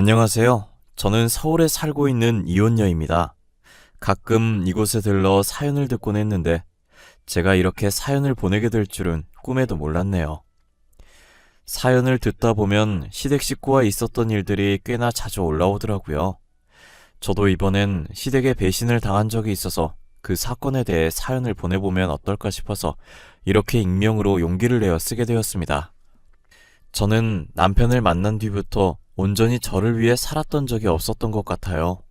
안녕하세요. 저는 서울에 살고 있는 이혼녀입니다. 가끔 이곳에 들러 사연을 듣곤 했는데 제가 이렇게 사연을 보내게 될 줄은 꿈에도 몰랐네요. 사연을 듣다 보면 시댁 식구와 있었던 일들이 꽤나 자주 올라오더라고요. 저도 이번엔 시댁에 배신을 당한 적이 있어서 그 사건에 대해 사연을 보내보면 어떨까 싶어서 이렇게 익명으로 용기를 내어 쓰게 되었습니다. 저는 남편을 만난 뒤부터 온전히 저를 위해 살았던 적이 없었던 것 같아요.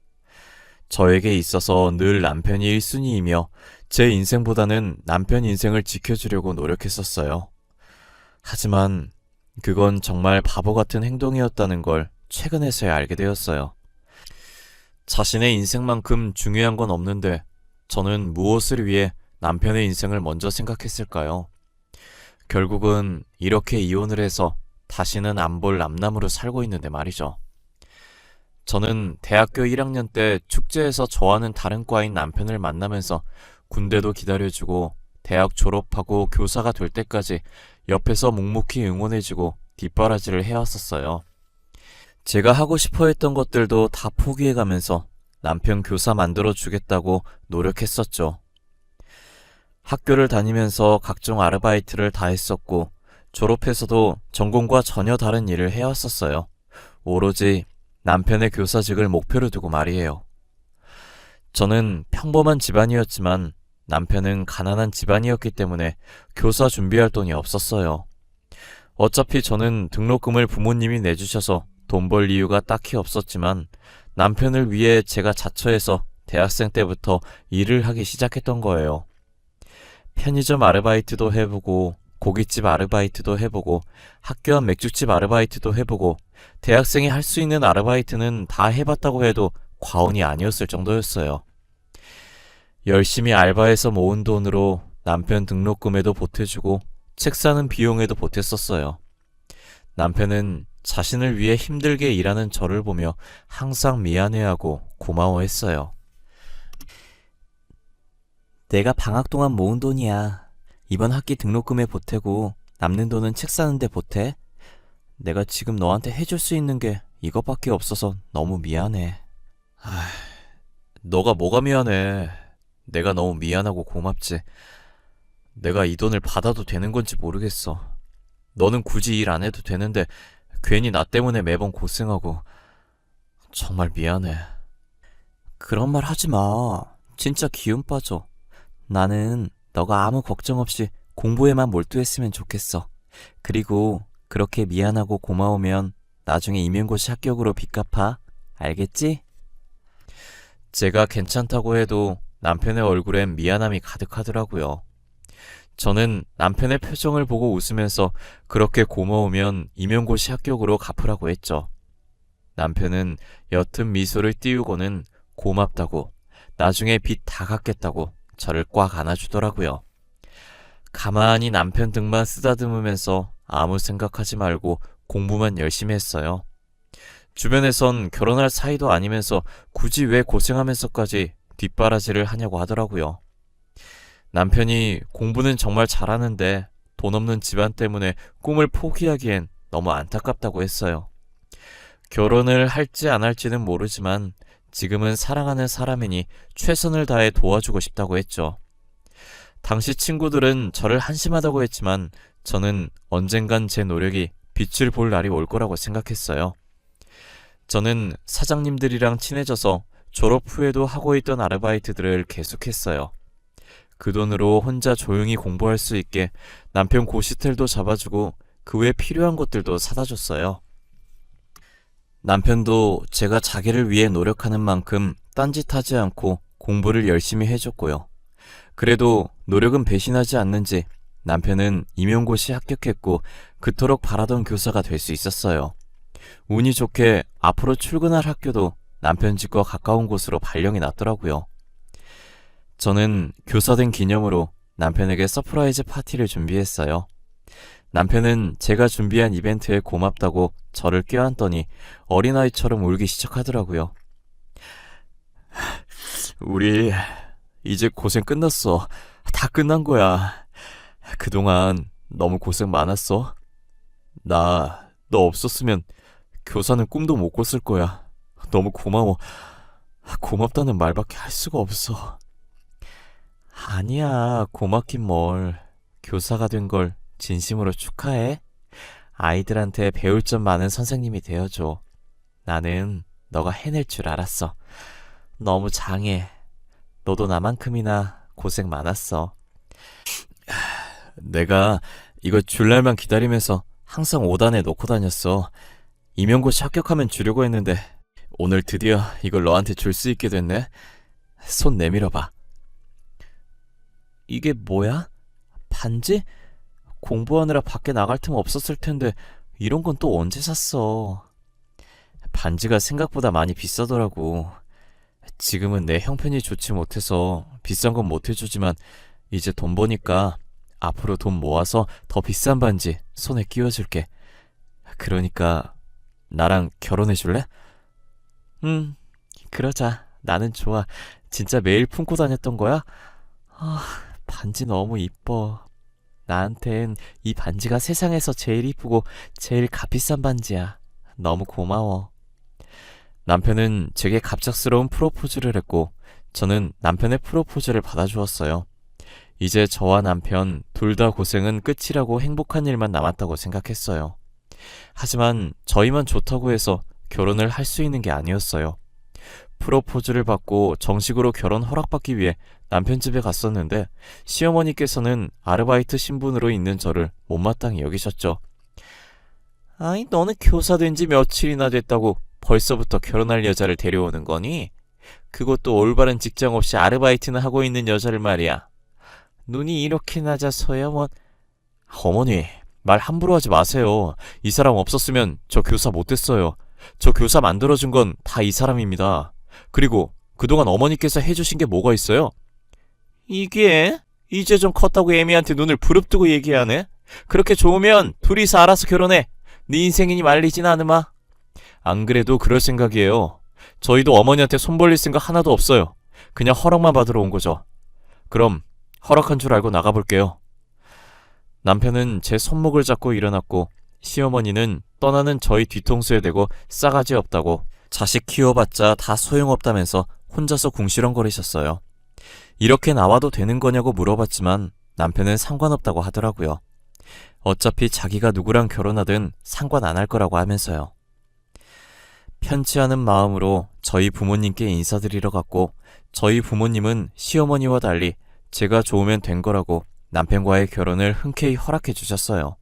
저에게 있어서 늘 남편이 1순위이며 제 인생보다는 남편 인생을 지켜주려고 노력했었어요. 하지만 그건 정말 바보 같은 행동이었다는 걸 최근에서야 알게 되었어요. 자신의 인생만큼 중요한 건 없는데 저는 무엇을 위해 남편의 인생을 먼저 생각했을까요? 결국은 이렇게 이혼을 해서 다시는 안 볼 남남으로 살고 있는데 말이죠. 저는 대학교 1학년 때 축제에서 좋아하는 다른 과인 남편을 만나면서 군대도 기다려주고 대학 졸업하고 교사가 될 때까지 옆에서 묵묵히 응원해주고 뒷바라지를 해왔었어요. 제가 하고 싶어 했던 것들도 다 포기해가면서 남편 교사 만들어주겠다고 노력했었죠. 학교를 다니면서 각종 아르바이트를 다 했었고 졸업해서도 전공과 전혀 다른 일을 해왔었어요. 오로지 남편의 교사직을 목표로 두고 말이에요. 저는 평범한 집안이었지만 남편은 가난한 집안이었기 때문에 교사 준비할 돈이 없었어요. 어차피 저는 등록금을 부모님이 내주셔서 돈 벌 이유가 딱히 없었지만 남편을 위해 제가 자처해서 대학생 때부터 일을 하기 시작했던 거예요. 편의점 아르바이트도 해보고 고깃집 아르바이트도 해보고 학교 앞 맥주집 아르바이트도 해보고 대학생이 할 수 있는 아르바이트는 다 해봤다고 해도 과언이 아니었을 정도였어요. 열심히 알바해서 모은 돈으로 남편 등록금에도 보태주고 책 사는 비용에도 보탰었어요. 남편은 자신을 위해 힘들게 일하는 저를 보며 항상 미안해하고 고마워했어요. 내가 방학 동안 모은 돈이야. 이번 학기 등록금에 보태고 남는 돈은 책 사는데 보태. 내가 지금 너한테 해줄 수 있는 게 이것밖에 없어서 너무 미안해. 너가 뭐가 미안해. 내가 너무 미안하고 고맙지. 내가 이 돈을 받아도 되는 건지 모르겠어. 너는 굳이 일 안 해도 되는데 괜히 나 때문에 매번 고생하고 정말 미안해. 그런 말 하지 마. 진짜 기운 빠져. 나는 너가 아무 걱정 없이 공부에만 몰두했으면 좋겠어. 그리고 그렇게 미안하고 고마우면 나중에 임용고시 합격으로 빚 갚아. 알겠지? 제가 괜찮다고 해도 남편의 얼굴엔 미안함이 가득하더라고요. 저는 남편의 표정을 보고 웃으면서 그렇게 고마우면 임용고시 합격으로 갚으라고 했죠. 남편은 옅은 미소를 띄우고는 고맙다고, 나중에 빚 다 갚겠다고 저를 꽉 안아주더라고요. 가만히 남편 등만 쓰다듬으면서 아무 생각하지 말고 공부만 열심히 했어요. 주변에선 결혼할 사이도 아니면서 굳이 왜 고생하면서까지 뒷바라지를 하냐고 하더라고요. 남편이 공부는 정말 잘하는데 돈 없는 집안 때문에 꿈을 포기하기엔 너무 안타깝다고 했어요. 결혼을 할지 안 할지는 모르지만 지금은 사랑하는 사람이니 최선을 다해 도와주고 싶다고 했죠. 당시 친구들은 저를 한심하다고 했지만 저는 언젠간 제 노력이 빛을 볼 날이 올 거라고 생각했어요. 저는 사장님들이랑 친해져서 졸업 후에도 하고 있던 아르바이트들을 계속했어요. 그 돈으로 혼자 조용히 공부할 수 있게 남편 고시텔도 잡아주고 그 외 필요한 것들도 사다 줬어요. 남편도 제가 자기를 위해 노력하는 만큼 딴짓하지 않고 공부를 열심히 해줬고요. 그래도 노력은 배신하지 않는지 남편은 임용고시 합격했고 그토록 바라던 교사가 될 수 있었어요. 운이 좋게 앞으로 출근할 학교도 남편 집과 가까운 곳으로 발령이 났더라고요. 저는 교사된 기념으로 남편에게 서프라이즈 파티를 준비했어요. 남편은 제가 준비한 이벤트에 고맙다고 저를 껴안더니 어린아이처럼 울기 시작하더라고요. 우리 이제 고생 끝났어. 다 끝난 거야. 그동안 너무 고생 많았어. 나 너 없었으면 교사는 꿈도 못 꿨을 거야. 너무 고마워. 고맙다는 말밖에 할 수가 없어. 아니야, 고맙긴 뭘. 교사가 된 걸 진심으로 축하해. 아이들한테 배울 점 많은 선생님이 되어줘. 나는 너가 해낼 줄 알았어. 너무 장해. 너도 나만큼이나 고생 많았어. 내가 이거 줄 날만 기다리면서 항상 5단에 놓고 다녔어. 임용고시 합격하면 주려고 했는데 오늘 드디어 이걸 너한테 줄 수 있게 됐네. 손 내밀어봐. 이게 뭐야? 반지? 공부하느라 밖에 나갈 틈 없었을 텐데 이런 건 또 언제 샀어? 반지가 생각보다 많이 비싸더라고. 지금은 내 형편이 좋지 못해서 비싼 건 못 해주지만 이제 돈 버니까 앞으로 돈 모아서 더 비싼 반지 손에 끼워줄게. 그러니까 나랑 결혼해줄래? 그러자. 나는 좋아. 진짜 매일 품고 다녔던 거야? 반지 너무 이뻐. 나한텐 이 반지가 세상에서 제일 이쁘고 제일 값비싼 반지야. 너무 고마워. 남편은 제게 갑작스러운 프로포즈를 했고 저는 남편의 프로포즈를 받아주었어요. 이제 저와 남편 둘 다 고생은 끝이라고 행복한 일만 남았다고 생각했어요. 하지만 저희만 좋다고 해서 결혼을 할 수 있는 게 아니었어요. 프로포즈를 받고 정식으로 결혼 허락받기 위해 남편 집에 갔었는데 시어머니께서는 아르바이트 신분으로 있는 저를 못마땅히 여기셨죠. 아니, 너는 교사 된 지 며칠이나 됐다고 벌써부터 결혼할 여자를 데려오는 거니? 그것도 올바른 직장 없이 아르바이트는 하고 있는 여자를 말이야. 눈이 이렇게 낮아서야 뭐... 어머니, 말 함부로 하지 마세요. 이 사람 없었으면 저 교사 못됐어요. 저 교사 만들어준 건 다 이 사람입니다. 그리고 그동안 어머니께서 해주신 게 뭐가 있어요? 이게? 이제 좀 컸다고 애미한테 눈을 부릅뜨고 얘기하네? 그렇게 좋으면 둘이서 알아서 결혼해. 네 인생이니 말리진 않으마. 안 그래도 그럴 생각이에요. 저희도 어머니한테 손 벌릴 생각 하나도 없어요. 그냥 허락만 받으러 온 거죠. 그럼 허락한 줄 알고 나가볼게요. 남편은 제 손목을 잡고 일어났고 시어머니는 떠나는 저희 뒤통수에 대고 싸가지 없다고 자식 키워봤자 다 소용없다면서 혼자서 궁시렁거리셨어요. 이렇게 나와도 되는 거냐고 물어봤지만 남편은 상관없다고 하더라고요. 어차피 자기가 누구랑 결혼하든 상관 안 할 거라고 하면서요. 편치 않은 마음으로 저희 부모님께 인사드리러 갔고 저희 부모님은 시어머니와 달리 제가 좋으면 된 거라고 남편과의 결혼을 흔쾌히 허락해 주셨어요.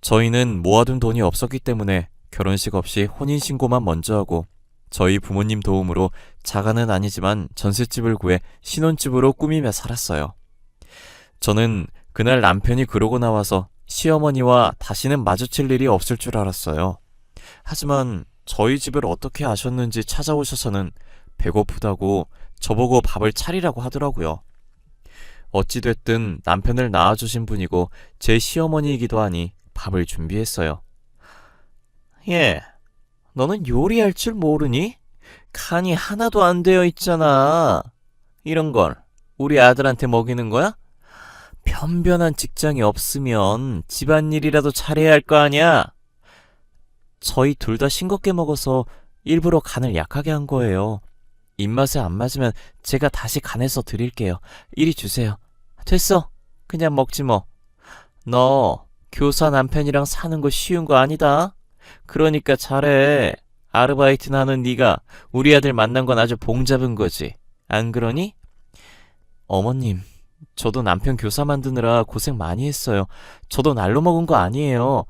저희는 모아둔 돈이 없었기 때문에 결혼식 없이 혼인신고만 먼저 하고 저희 부모님 도움으로 자가는 아니지만 전셋집을 구해 신혼집으로 꾸미며 살았어요. 저는 그날 남편이 그러고 나와서 시어머니와 다시는 마주칠 일이 없을 줄 알았어요. 하지만 저희 집을 어떻게 아셨는지 찾아오셔서는 배고프다고 저보고 밥을 차리라고 하더라고요. 어찌됐든 남편을 낳아주신 분이고 제 시어머니이기도 하니 밥을 준비했어요. 예, 너는 요리할 줄 모르니? 간이 하나도 안 되어 있잖아. 이런 걸 우리 아들한테 먹이는 거야? 변변한 직장이 없으면 집안일이라도 잘해야 할 거 아니야? 저희 둘 다 싱겁게 먹어서 일부러 간을 약하게 한 거예요. 입맛에 안 맞으면 제가 다시 간해서 드릴게요. 이리 주세요. 됐어. 그냥 먹지 뭐. 너 교사 남편이랑 사는 거 쉬운 거 아니다. 그러니까 잘해. 아르바이트나 하는 네가 우리 아들 만난 건 아주 봉 잡은 거지. 안 그러니? 어머님, 저도 남편 교사 만드느라 고생 많이 했어요. 저도 날로 먹은 거 아니에요.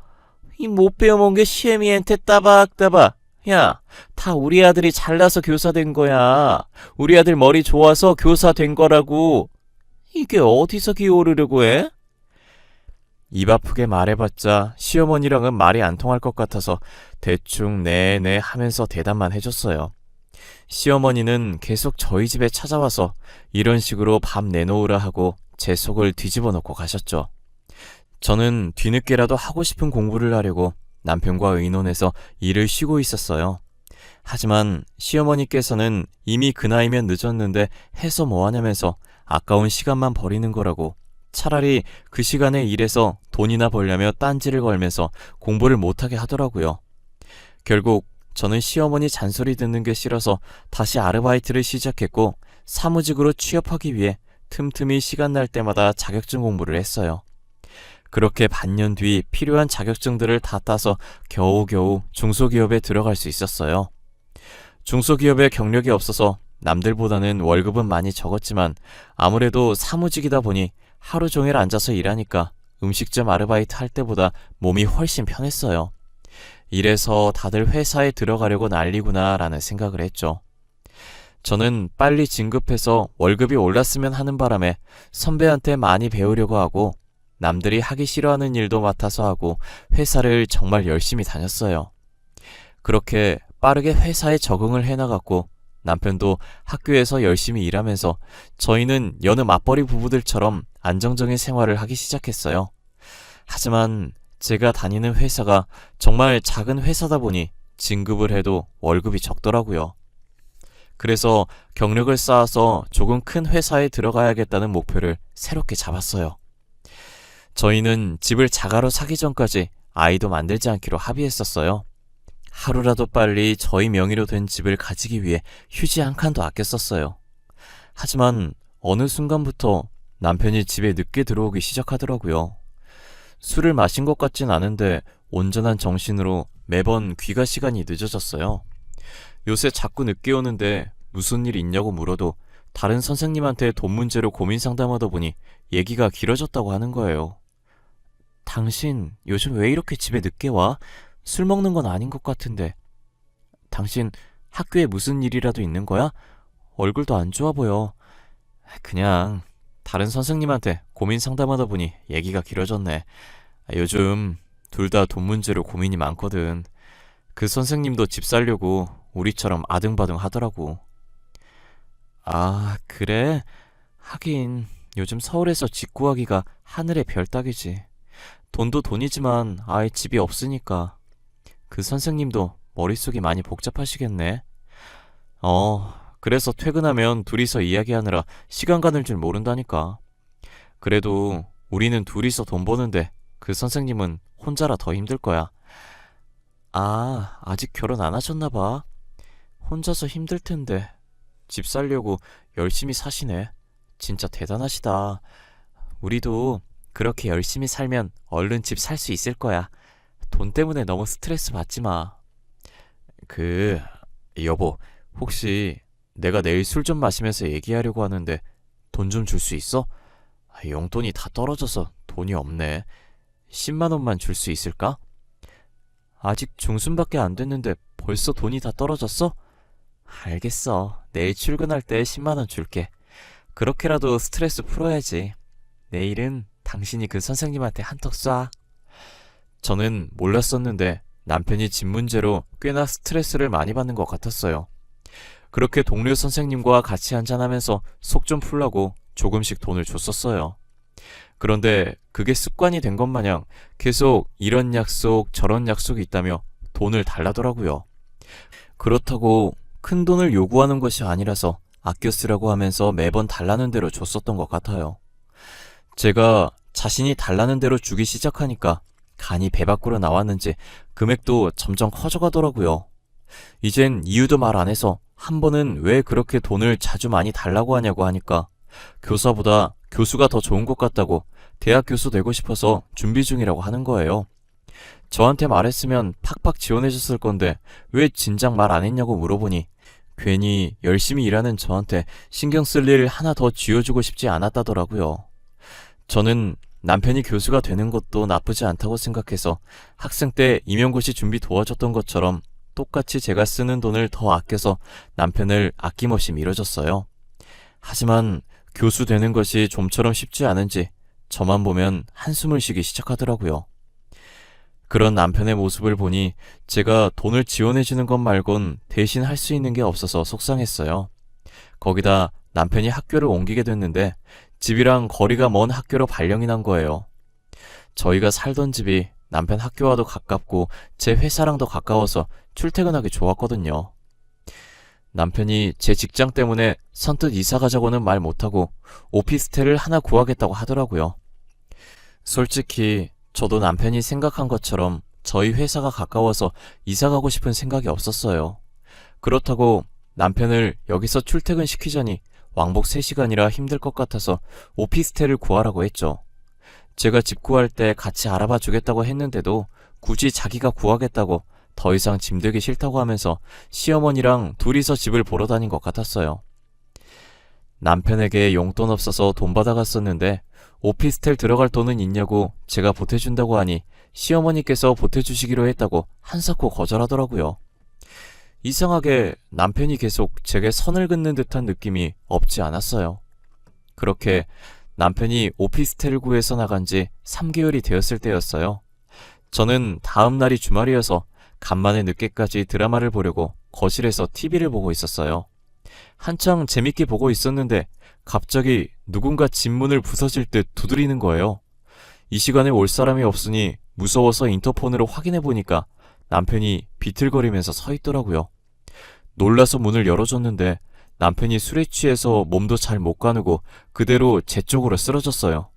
이 못 배워먹은 게 시애미한테 따박따박. 야, 다 우리 아들이 잘나서 교사 된 거야. 우리 아들 머리 좋아서 교사 된 거라고. 이게 어디서 기어오르려고 해? 입 아프게 말해봤자 시어머니랑은 말이 안 통할 것 같아서 대충 네네 하면서 대답만 해줬어요. 시어머니는 계속 저희 집에 찾아와서 이런 식으로 밥 내놓으라 하고 제 속을 뒤집어 놓고 가셨죠. 저는 뒤늦게라도 하고 싶은 공부를 하려고 남편과 의논해서 일을 쉬고 있었어요. 하지만 시어머니께서는 이미 그 나이면 늦었는데 해서 뭐하냐면서 아까운 시간만 버리는 거라고 차라리 그 시간에 일해서 돈이나 벌려며 딴지를 걸면서 공부를 못하게 하더라고요. 결국 저는 시어머니 잔소리 듣는 게 싫어서 다시 아르바이트를 시작했고 사무직으로 취업하기 위해 틈틈이 시간 날 때마다 자격증 공부를 했어요. 그렇게 반년 뒤 필요한 자격증들을 다 따서 겨우겨우 중소기업에 들어갈 수 있었어요. 중소기업에 경력이 없어서 남들보다는 월급은 많이 적었지만 아무래도 사무직이다 보니 하루 종일 앉아서 일하니까 음식점 아르바이트 할 때보다 몸이 훨씬 편했어요. 이래서 다들 회사에 들어가려고 난리구나 라는 생각을 했죠. 저는 빨리 진급해서 월급이 올랐으면 하는 바람에 선배한테 많이 배우려고 하고 남들이 하기 싫어하는 일도 맡아서 하고 회사를 정말 열심히 다녔어요. 그렇게 빠르게 회사에 적응을 해나갔고 남편도 학교에서 열심히 일하면서 저희는 여느 맞벌이 부부들처럼 안정적인 생활을 하기 시작했어요. 하지만 제가 다니는 회사가 정말 작은 회사다 보니 진급을 해도 월급이 적더라고요. 그래서 경력을 쌓아서 조금 큰 회사에 들어가야겠다는 목표를 새롭게 잡았어요. 저희는 집을 자가로 사기 전까지 아이도 만들지 않기로 합의했었어요. 하루라도 빨리 저희 명의로 된 집을 가지기 위해 휴지 한 칸도 아껴 썼어요. 하지만 어느 순간부터 남편이 집에 늦게 들어오기 시작하더라고요. 술을 마신 것 같진 않은데 온전한 정신으로 매번 귀가 시간이 늦어졌어요. 요새 자꾸 늦게 오는데 무슨 일 있냐고 물어도 다른 선생님한테 돈 문제로 고민 상담하다 보니 얘기가 길어졌다고 하는 거예요. 당신 요즘 왜 이렇게 집에 늦게 와? 술 먹는 건 아닌 것 같은데. 당신 학교에 무슨 일이라도 있는 거야? 얼굴도 안 좋아 보여. 그냥 다른 선생님한테 고민 상담하다 보니 얘기가 길어졌네. 요즘 둘 다 돈 문제로 고민이 많거든. 그 선생님도 집 살려고 우리처럼 아등바등 하더라고. 아, 그래? 하긴 요즘 서울에서 집 구하기가 하늘의 별 따기지. 돈도 돈이지만 아예 집이 없으니까. 그 선생님도 머릿속이 많이 복잡하시겠네. 그래서 퇴근하면 둘이서 이야기하느라 시간 가는 줄 모른다니까. 그래도 우리는 둘이서 돈 버는데 그 선생님은 혼자라 더 힘들 거야. 아, 아직 결혼 안 하셨나 봐. 혼자서 힘들 텐데. 집 살려고 열심히 사시네. 진짜 대단하시다. 우리도 그렇게 열심히 살면 얼른 집 살 수 있을 거야. 돈 때문에 너무 스트레스 받지 마. 여보, 혹시 내가 내일 술 좀 마시면서 얘기하려고 하는데 돈 좀 줄 수 있어? 용돈이 다 떨어져서 돈이 없네. 10만 원만 줄 수 있을까? 아직 중순밖에 안 됐는데 벌써 돈이 다 떨어졌어? 알겠어. 내일 출근할 때 10만 원 줄게. 그렇게라도 스트레스 풀어야지. 내일은 당신이 그 선생님한테 한턱 쏴. 저는 몰랐었는데 남편이 집 문제로 꽤나 스트레스를 많이 받는 것 같았어요. 그렇게 동료 선생님과 같이 한잔하면서 속 좀 풀라고 조금씩 돈을 줬었어요. 그런데 그게 습관이 된 것 마냥 계속 이런 약속 저런 약속이 있다며 돈을 달라더라고요. 그렇다고 큰 돈을 요구하는 것이 아니라서 아껴 쓰라고 하면서 매번 달라는 대로 줬었던 것 같아요. 제가 자신이 달라는 대로 주기 시작하니까 간이 배 밖으로 나왔는지 금액도 점점 커져가더라고요. 이젠 이유도 말 안 해서 한 번은 왜 그렇게 돈을 자주 많이 달라고 하냐고 하니까 교사보다 교수가 더 좋은 것 같다고 대학 교수 되고 싶어서 준비 중이라고 하는 거예요. 저한테 말했으면 팍팍 지원해줬을 건데 왜 진작 말 안 했냐고 물어보니 괜히 열심히 일하는 저한테 신경 쓸 일 하나 더 쥐어주고 싶지 않았다더라고요. 저는 남편이 교수가 되는 것도 나쁘지 않다고 생각해서 학생 때 임용고시 준비 도와줬던 것처럼 똑같이 제가 쓰는 돈을 더 아껴서 남편을 아낌없이 밀어줬어요. 하지만 교수 되는 것이 좀처럼 쉽지 않은지 저만 보면 한숨을 쉬기 시작하더라고요. 그런 남편의 모습을 보니 제가 돈을 지원해주는 것 말곤 대신 할 수 있는 게 없어서 속상했어요. 거기다 남편이 학교를 옮기게 됐는데 집이랑 거리가 먼 학교로 발령이 난 거예요. 저희가 살던 집이 남편 학교와도 가깝고 제 회사랑도 가까워서 출퇴근하기 좋았거든요. 남편이 제 직장 때문에 선뜻 이사 가자고는 말 못하고 오피스텔을 하나 구하겠다고 하더라고요. 솔직히 저도 남편이 생각한 것처럼 저희 회사가 가까워서 이사 가고 싶은 생각이 없었어요. 그렇다고 남편을 여기서 출퇴근시키자니 왕복 3시간이라 힘들 것 같아서 오피스텔을 구하라고 했죠. 제가 집 구할 때 같이 알아봐 주겠다고 했는데도 굳이 자기가 구하겠다고 더 이상 짐들기 싫다고 하면서 시어머니랑 둘이서 집을 보러 다닌 것 같았어요. 남편에게 용돈 없어서 돈 받아갔었는데 오피스텔 들어갈 돈은 있냐고 제가 보태준다고 하니 시어머니께서 보태주시기로 했다고 한사코 거절하더라고요. 이상하게 남편이 계속 제게 선을 긋는 듯한 느낌이 없지 않았어요. 그렇게 남편이 오피스텔을 구해서 나간 지 3개월이 되었을 때였어요. 저는 다음 날이 주말이어서 간만에 늦게까지 드라마를 보려고 거실에서 TV를 보고 있었어요. 한창 재밌게 보고 있었는데 갑자기 누군가 집 문을 부서질 듯 두드리는 거예요. 이 시간에 올 사람이 없으니 무서워서 인터폰으로 확인해 보니까 남편이 비틀거리면서 서 있더라고요. 놀라서 문을 열어줬는데 남편이 술에 취해서 몸도 잘 못 가누고 그대로 제 쪽으로 쓰러졌어요.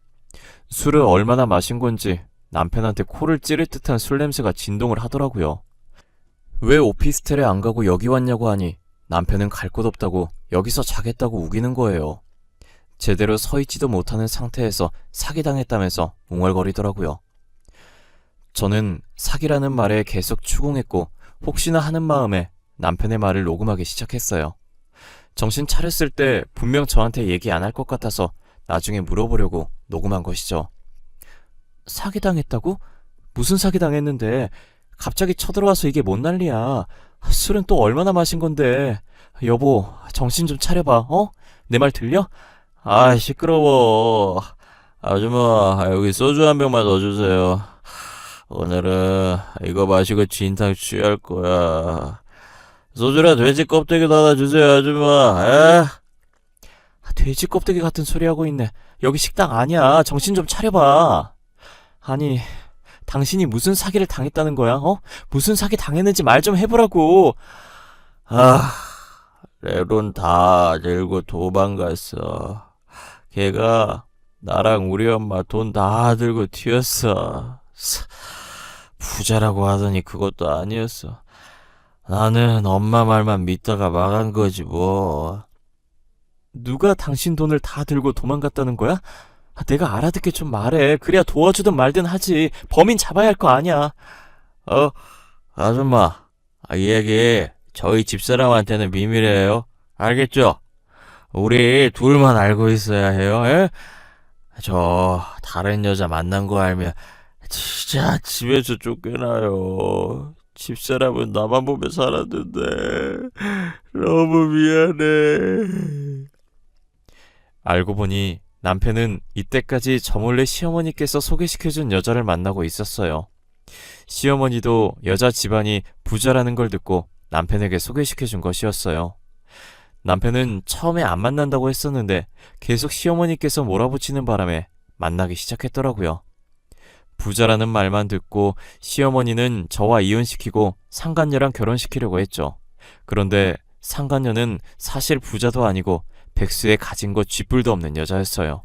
술을 얼마나 마신 건지 남편한테 코를 찌를 듯한 술 냄새가 진동을 하더라고요. 왜 오피스텔에 안 가고 여기 왔냐고 하니 남편은 갈 곳 없다고 여기서 자겠다고 우기는 거예요. 제대로 서 있지도 못하는 상태에서 사기당했다면서 웅얼거리더라고요. 저는 사기라는 말에 계속 추궁했고 혹시나 하는 마음에 남편의 말을 녹음하기 시작했어요. 정신 차렸을 때 분명 저한테 얘기 안 할 것 같아서 나중에 물어보려고 녹음한 것이죠. 사기당했다고? 무슨 사기당했는데 갑자기 쳐들어와서 이게 뭔 난리야. 술은 또 얼마나 마신 건데. 여보, 정신 좀 차려봐. 내 말 들려? 아, 시끄러워. 아줌마, 여기 소주 한 병만 더 주세요. 오늘은 이거 마시고 진탕 취할 거야. 소주랑 돼지 껍데기도 하나 주세요, 아줌마. 돼지 껍데기 같은 소리 하고 있네. 여기 식당 아니야. 정신 좀 차려봐. 아니, 당신이 무슨 사기를 당했다는 거야? 무슨 사기 당했는지 말 좀 해보라고. 내 돈 다 들고 도망갔어. 걔가 나랑 우리 엄마 돈 다 들고 튀었어. 부자라고 하더니 그것도 아니었어. 나는 엄마 말만 믿다가 망한 거지 뭐. 누가 당신 돈을 다 들고 도망갔다는 거야? 내가 알아듣게 좀 말해. 그래야 도와주든 말든 하지. 범인 잡아야 할 거 아니야. 아줌마, 이 얘기 저희 집사람한테는 비밀이에요. 알겠죠? 우리 둘만 알고 있어야 해요. 에? 저 다른 여자 만난 거 알면 진짜 집에서 쫓겨나요. 집사람은 나만 보며 살았는데 너무 미안해. 알고 보니 남편은 이때까지 저 몰래 시어머니께서 소개시켜준 여자를 만나고 있었어요. 시어머니도 여자 집안이 부자라는 걸 듣고 남편에게 소개시켜준 것이었어요. 남편은 처음에 안 만난다고 했었는데 계속 시어머니께서 몰아붙이는 바람에 만나기 시작했더라고요. 부자라는 말만 듣고 시어머니는 저와 이혼시키고 상간녀랑 결혼시키려고 했죠. 그런데 상간녀는 사실 부자도 아니고 백수에 가진 것 쥐뿔도 없는 여자였어요.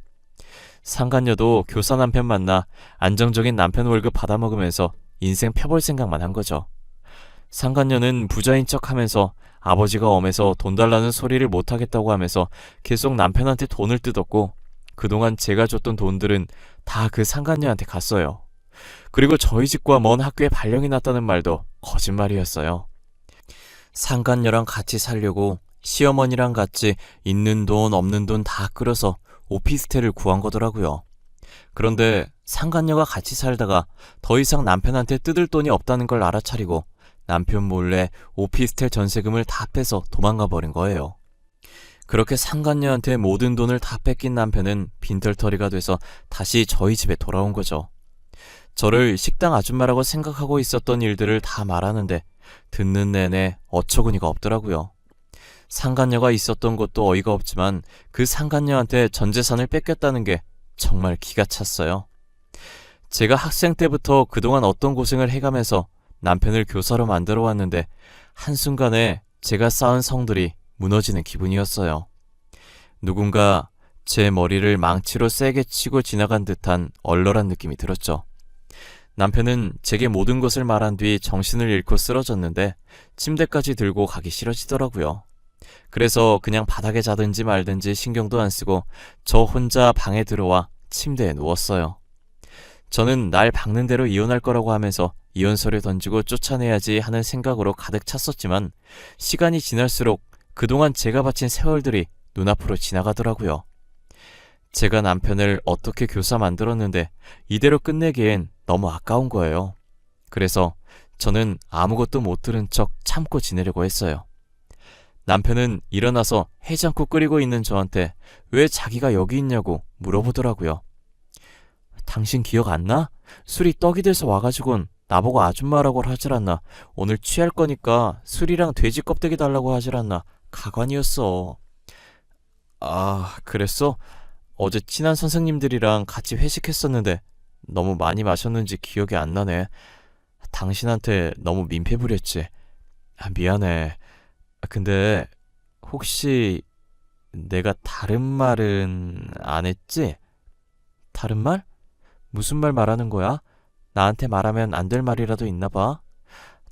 상간녀도 교사 남편 만나 안정적인 남편 월급 받아먹으면서 인생 펴볼 생각만 한 거죠. 상간녀는 부자인 척하면서 아버지가 엄해서 돈 달라는 소리를 못하겠다고 하면서 계속 남편한테 돈을 뜯었고 그동안 제가 줬던 돈들은 다 그 상간녀한테 갔어요. 그리고 저희 집과 먼 학교에 발령이 났다는 말도 거짓말이었어요. 상간녀랑 같이 살려고 시어머니랑 같이 있는 돈 없는 돈 다 끌어서 오피스텔을 구한 거더라고요. 그런데 상간녀가 같이 살다가 더 이상 남편한테 뜯을 돈이 없다는 걸 알아차리고 남편 몰래 오피스텔 전세금을 다 빼서 도망가 버린 거예요. 그렇게 상간녀한테 모든 돈을 다 뺏긴 남편은 빈털터리가 돼서 다시 저희 집에 돌아온 거죠. 저를 식당 아줌마라고 생각하고 있었던 일들을 다 말하는데 듣는 내내 어처구니가 없더라고요. 상간녀가 있었던 것도 어이가 없지만 그 상간녀한테 전 재산을 뺏겼다는 게 정말 기가 찼어요. 제가 학생 때부터 그동안 어떤 고생을 해가면서 남편을 교사로 만들어 왔는데 한순간에 제가 쌓은 성들이 무너지는 기분이었어요. 누군가 제 머리를 망치로 세게 치고 지나간 듯한 얼얼한 느낌이 들었죠. 남편은 제게 모든 것을 말한 뒤 정신을 잃고 쓰러졌는데 침대까지 들고 가기 싫어지더라고요. 그래서 그냥 바닥에 자든지 말든지 신경도 안 쓰고 저 혼자 방에 들어와 침대에 누웠어요. 저는 날 박는 대로 이혼할 거라고 하면서 이혼서를 던지고 쫓아내야지 하는 생각으로 가득 찼었지만 시간이 지날수록 그동안 제가 바친 세월들이 눈앞으로 지나가더라고요. 제가 남편을 어떻게 교사 만들었는데 이대로 끝내기엔 너무 아까운 거예요. 그래서 저는 아무것도 못 들은 척 참고 지내려고 했어요. 남편은 일어나서 해장국 끓이고 있는 저한테 왜 자기가 여기 있냐고 물어보더라고요. 당신 기억 안 나? 술이 떡이 돼서 와가지곤 나보고 아줌마라고 하질 않나. 오늘 취할 거니까 술이랑 돼지 껍데기 달라고 하질 않나. 가관이었어. 아, 그랬어? 어제 친한 선생님들이랑 같이 회식했었는데 너무 많이 마셨는지 기억이 안 나네. 당신한테 너무 민폐 부렸지. 미안해. 근데 혹시 내가 다른 말은 안 했지? 다른 말? 무슨 말 말하는 거야? 나한테 말하면 안 될 말이라도 있나 봐.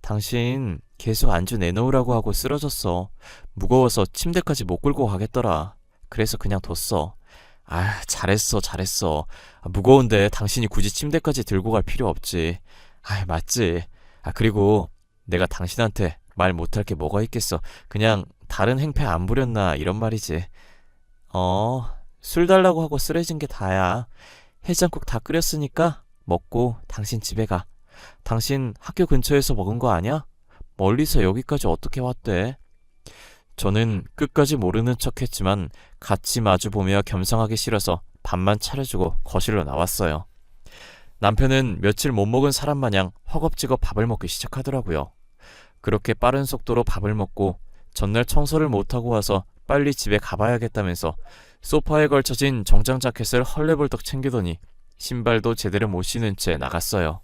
당신 계속 안주 내놓으라고 하고 쓰러졌어. 무거워서 침대까지 못 끌고 가겠더라. 그래서 그냥 뒀어. 아, 잘했어. 무거운데 당신이 굳이 침대까지 들고 갈 필요 없지. 아, 맞지. 그리고 내가 당신한테 말 못할 게 뭐가 있겠어. 그냥 다른 행패 안 부렸나 이런 말이지. 술 달라고 하고 쓰러진 게 다야. 해장국 다 끓였으니까 먹고 당신 집에 가. 당신 학교 근처에서 먹은 거 아냐? 멀리서 여기까지 어떻게 왔대? 저는 끝까지 모르는 척했지만 같이 마주보며 겸상하기 싫어서 밥만 차려주고 거실로 나왔어요. 남편은 며칠 못 먹은 사람 마냥 허겁지겁 밥을 먹기 시작하더라고요. 그렇게 빠른 속도로 밥을 먹고 전날 청소를 못하고 와서 빨리 집에 가봐야겠다면서 소파에 걸쳐진 정장 자켓을 헐레벌떡 챙기더니 신발도 제대로 못 신은 채 나갔어요.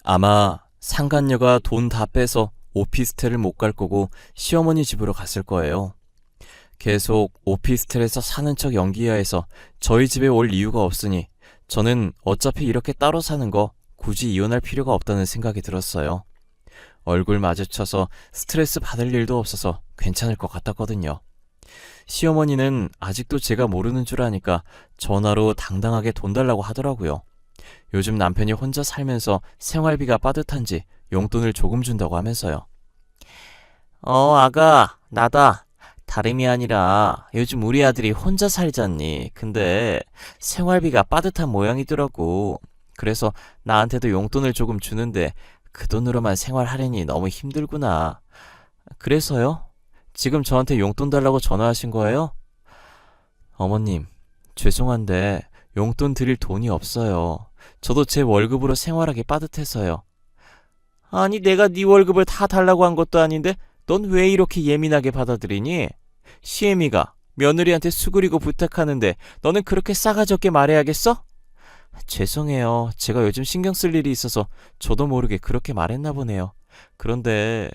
아마 상간녀가 돈 다 빼서 오피스텔을 못 갈 거고 시어머니 집으로 갔을 거예요. 계속 오피스텔에서 사는 척 연기해야 해서 저희 집에 올 이유가 없으니 저는 어차피 이렇게 따로 사는 거 굳이 이혼할 필요가 없다는 생각이 들었어요. 얼굴 마주쳐서 스트레스 받을 일도 없어서 괜찮을 것 같았거든요. 시어머니는 아직도 제가 모르는 줄 아니까 전화로 당당하게 돈 달라고 하더라고요. 요즘 남편이 혼자 살면서 생활비가 빠듯한지 용돈을 조금 준다고 하면서요. 아가, 나다. 다름이 아니라 요즘 우리 아들이 혼자 살잖니. 근데 생활비가 빠듯한 모양이더라고. 그래서 나한테도 용돈을 조금 주는데 그 돈으로만 생활하려니 너무 힘들구나. 그래서요? 지금 저한테 용돈 달라고 전화하신 거예요? 어머님, 죄송한데 용돈 드릴 돈이 없어요. 저도 제 월급으로 생활하기 빠듯해서요. 아니, 내가 네 월급을 다 달라고 한 것도 아닌데 넌 왜 이렇게 예민하게 받아들이니? 시애미가 며느리한테 수그리고 부탁하는데 너는 그렇게 싸가지 없게 말해야겠어? 죄송해요. 제가 요즘 신경 쓸 일이 있어서 저도 모르게 그렇게 말했나 보네요. 그런데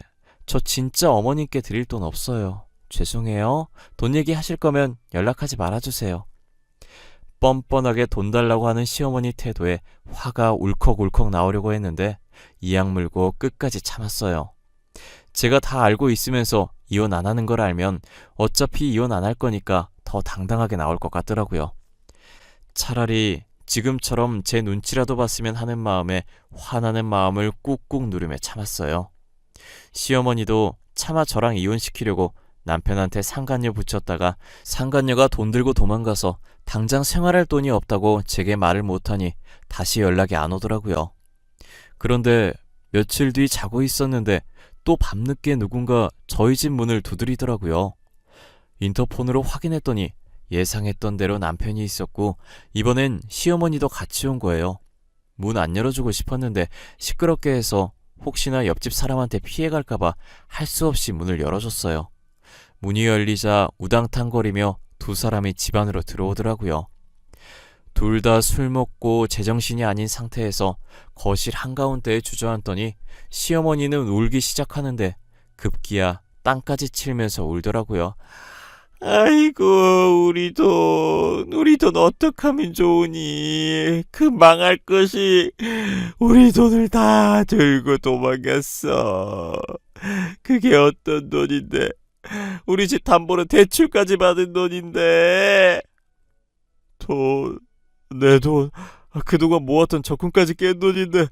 저 진짜 어머님께 드릴 돈 없어요. 죄송해요. 돈 얘기하실 거면 연락하지 말아주세요. 뻔뻔하게 돈 달라고 하는 시어머니 태도에 화가 울컥울컥 나오려고 했는데 이악 물고 끝까지 참았어요. 제가 다 알고 있으면서 이혼 안 하는 걸 알면 어차피 이혼 안 할 거니까 더 당당하게 나올 것 같더라고요. 차라리 지금처럼 제 눈치라도 봤으면 하는 마음에 화나는 마음을 꾹꾹 누르며 참았어요. 시어머니도 차마 저랑 이혼시키려고 남편한테 상간녀 붙였다가 상간녀가 돈 들고 도망가서 당장 생활할 돈이 없다고 제게 말을 못하니 다시 연락이 안 오더라고요. 그런데 며칠 뒤 자고 있었는데 또 밤늦게 누군가 저희 집 문을 두드리더라고요. 인터폰으로 확인했더니 예상했던 대로 남편이 있었고 이번엔 시어머니도 같이 온 거예요. 문 안 열어주고 싶었는데 시끄럽게 해서 혹시나 옆집 사람한테 피해갈까봐 할 수 없이 문을 열어줬어요. 문이 열리자 우당탕거리며 두 사람이 집 안으로 들어오더라고요. 둘 다 술 먹고 제정신이 아닌 상태에서 거실 한가운데에 주저앉더니 시어머니는 울기 시작하는데 급기야 땅까지 치면서 울더라고요. 아이고, 우리 돈 어떡하면 좋으니? 그 망할 것이 우리 돈을 다 들고 도망갔어. 그게 어떤 돈인데? 우리 집 담보로 대출까지 받은 돈인데. 내 돈, 그동안 모았던 적금까지 깬 돈인데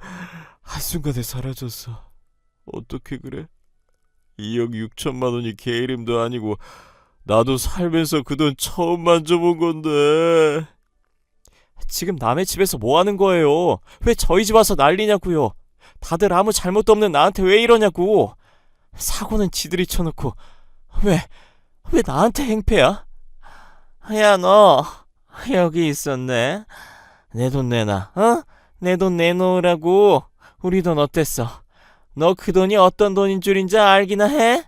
한순간에 사라졌어. 어떻게 그래? 2억 6천만 원이 걔 이름도 아니고 나도 살면서 그 돈 처음 만져본 건데. 지금 남의 집에서 뭐 하는 거예요? 왜 저희 집 와서 난리냐고요? 다들 아무 잘못도 없는 나한테 왜 이러냐고. 사고는 지들이 쳐놓고 왜 나한테 행패야? 야, 너 여기 있었네. 내 돈 내놔. 내 돈 내놓으라고. 우리 돈 어땠어? 너 그 돈이 어떤 돈인 줄인지 알기나 해?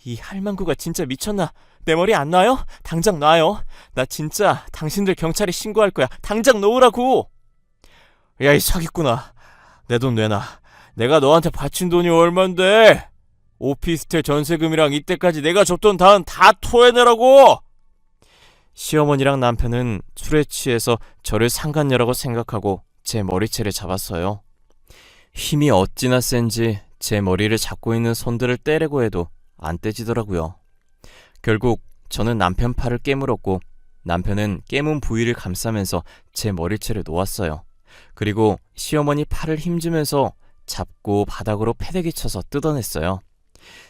이 할망구가 진짜 미쳤나? 내 머리 안 놔요? 당장 놔요. 나 진짜 당신들 경찰에 신고할 거야. 당장 놓으라고. 야, 이 사기꾼아, 내 돈 내놔. 내가 너한테 바친 돈이 얼만데? 오피스텔 전세금이랑 이때까지 내가 줬던 돈 다 토해내라고. 시어머니랑 남편은 술에 취해서 저를 상간녀라고 생각하고 제 머리채를 잡았어요. 힘이 어찌나 센지 제 머리를 잡고 있는 손들을 떼려고 해도 안 떼지더라고요. 결국 저는 남편 팔을 깨물었고 남편은 깨문 부위를 감싸면서 제 머리채를 놓았어요. 그리고 시어머니 팔을 힘주면서 잡고 바닥으로 패대기 쳐서 뜯어냈어요.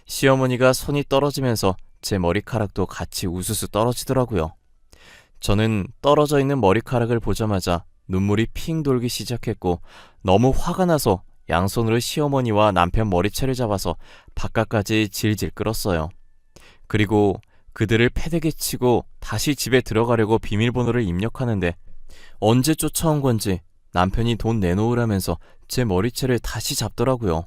시어머니가 손이 떨어지면서 제 머리카락도 같이 우수수 떨어지더라고요. 저는 떨어져 있는 머리카락을 보자마자 눈물이 핑 돌기 시작했고 너무 화가 나서 양손으로 시어머니와 남편 머리채를 잡아서 바깥까지 질질 끌었어요. 그리고 그들을 패대기 치고 다시 집에 들어가려고 비밀번호를 입력하는데 언제 쫓아온 건지 남편이 돈 내놓으라면서 제 머리채를 다시 잡더라고요.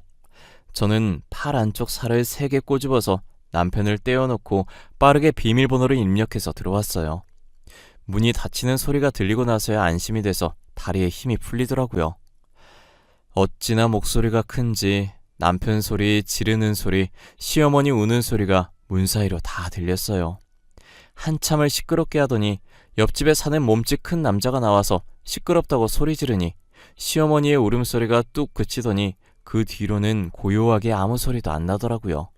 저는 팔 안쪽 살을 3개 꼬집어서 남편을 떼어놓고 빠르게 비밀번호를 입력해서 들어왔어요. 문이 닫히는 소리가 들리고 나서야 안심이 돼서 다리에 힘이 풀리더라고요. 어찌나 목소리가 큰지 남편 소리, 지르는 소리, 시어머니 우는 소리가 문 사이로 다 들렸어요. 한참을 시끄럽게 하더니 옆집에 사는 몸집 큰 남자가 나와서 시끄럽다고 소리 지르니 시어머니의 울음소리가 뚝 그치더니 그 뒤로는 고요하게 아무 소리도 안 나더라고요.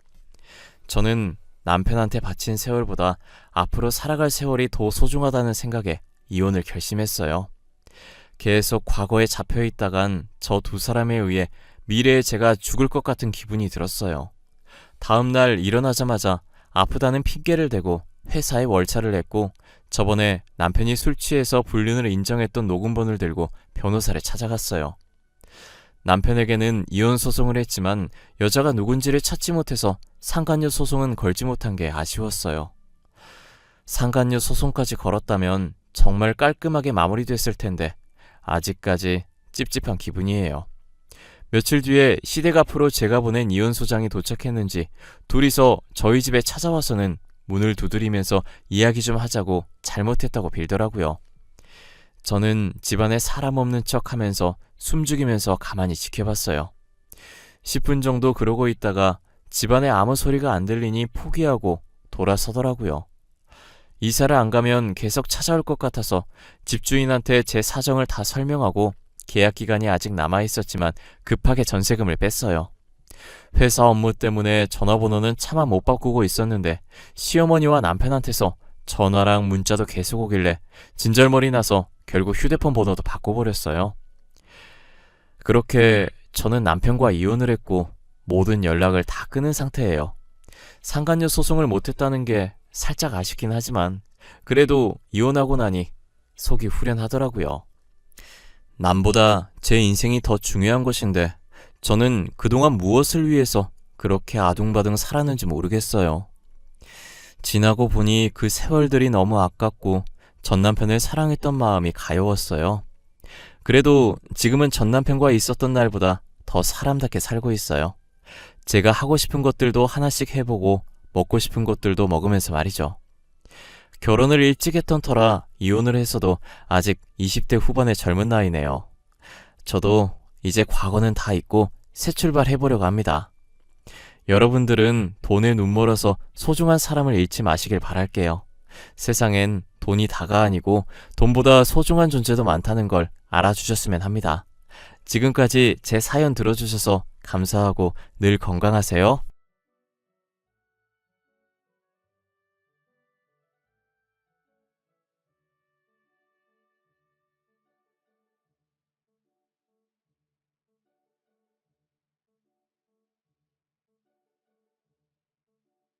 저는 남편한테 바친 세월보다 앞으로 살아갈 세월이 더 소중하다는 생각에 이혼을 결심했어요. 계속 과거에 잡혀있다간 저 2사람에 의해 미래에 제가 죽을 것 같은 기분이 들었어요. 다음날 일어나자마자 아프다는 핑계를 대고 회사에 월차를 냈고 저번에 남편이 술 취해서 불륜을 인정했던 녹음본을 들고 변호사를 찾아갔어요. 남편에게는 이혼 소송을 했지만 여자가 누군지를 찾지 못해서 상간녀 소송은 걸지 못한 게 아쉬웠어요. 상간녀 소송까지 걸었다면 정말 깔끔하게 마무리됐을 텐데 아직까지 찝찝한 기분이에요. 며칠 뒤에 시댁 앞으로 제가 보낸 이혼소장이 도착했는지 둘이서 저희 집에 찾아와서는 문을 두드리면서 이야기 좀 하자고 잘못했다고 빌더라고요. 저는 집안에 사람 없는 척 하면서 숨죽이면서 가만히 지켜봤어요. 10분 정도 그러고 있다가 집안에 아무 소리가 안 들리니 포기하고 돌아서더라고요. 이사를 안 가면 계속 찾아올 것 같아서 집주인한테 제 사정을 다 설명하고 계약 기간이 아직 남아있었지만 급하게 전세금을 뺐어요. 회사 업무 때문에 전화번호는 차마 못 바꾸고 있었는데 시어머니와 남편한테서 전화랑 문자도 계속 오길래 진절머리 나서 결국 휴대폰 번호도 바꿔버렸어요. 그렇게 저는 남편과 이혼을 했고 모든 연락을 다 끊은 상태예요. 상간녀 소송을 못했다는 게 살짝 아쉽긴 하지만 그래도 이혼하고 나니 속이 후련하더라고요. 남보다 제 인생이 더 중요한 것인데 저는 그동안 무엇을 위해서 그렇게 아둥바둥 살았는지 모르겠어요. 지나고 보니 그 세월들이 너무 아깝고 전 남편을 사랑했던 마음이 가여웠어요. 그래도 지금은 전 남편과 있었던 날보다 더 사람답게 살고 있어요. 제가 하고 싶은 것들도 하나씩 해보고 먹고 싶은 것들도 먹으면서 말이죠. 결혼을 일찍 했던 터라 이혼을 했어도 아직 20대 후반의 젊은 나이네요. 저도 이제 과거는 다 잊고 새 출발해보려고 합니다. 여러분들은 돈에 눈멀어서 소중한 사람을 잃지 마시길 바랄게요. 세상엔 돈이 다가 아니고 돈보다 소중한 존재도 많다는 걸 알아주셨으면 합니다. 지금까지 제 사연 들어주셔서 감사하고 늘 건강하세요.